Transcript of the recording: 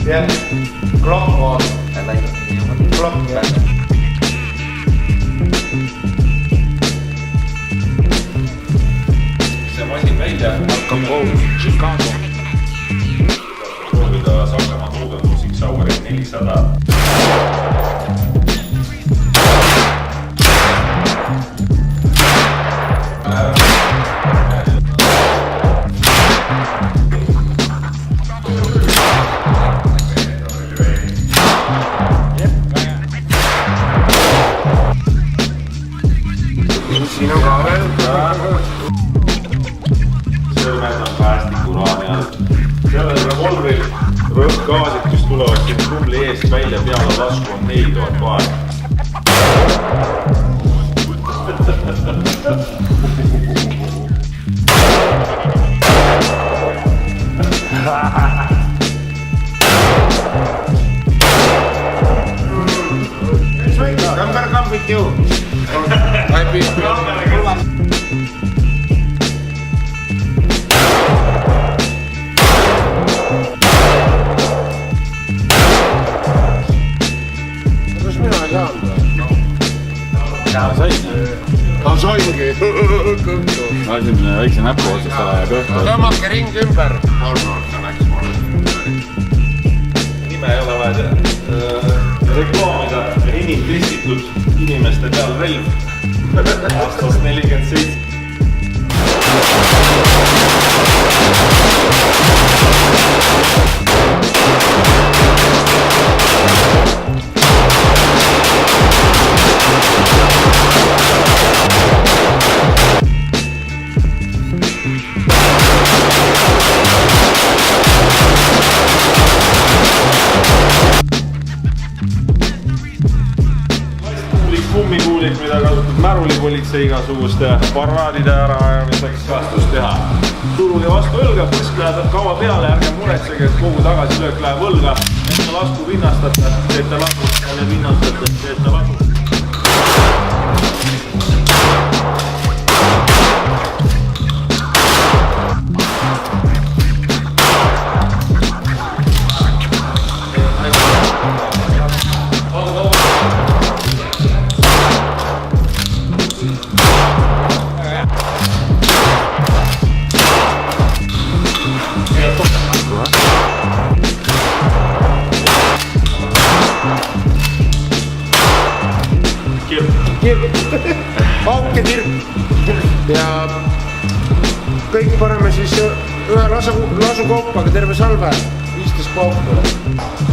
jah, klokk on. Klokk, jah. See masin välja hakkab Chicago. proovida Saksamaa tuugenmusik Sauerit 400. Siin on ka veel. Sõrmed on päästikuraami all. Sellel revolvril rõhkgaasid, kes tulevad siin trumli eest välja peale lasku on 4000 baari. Number come with you. Kas mina ei saanud? Saingi. Ma lasin väikse näpu otsast ära ja kõhtu. Tõmmake ring ümber. Nime ei ole vaja reklaamida. Enim testitud inimeste peal relv. Aastast 47. Kummikuulik, mida kasutab märulipolitsei igasuguste paraadide äraajamiseks vastus teha. Turuge vastu õlga, põsk läheb kaua peale, ärge muretsege, et kogu tagasilöök läheb õlga. Ette lasku vinnastate, teete lasku, jälle vinnastate, teete lasku. Auke tirp. Ja kõik paneme siis ühe lasukoppaga terve salve 15 pauku.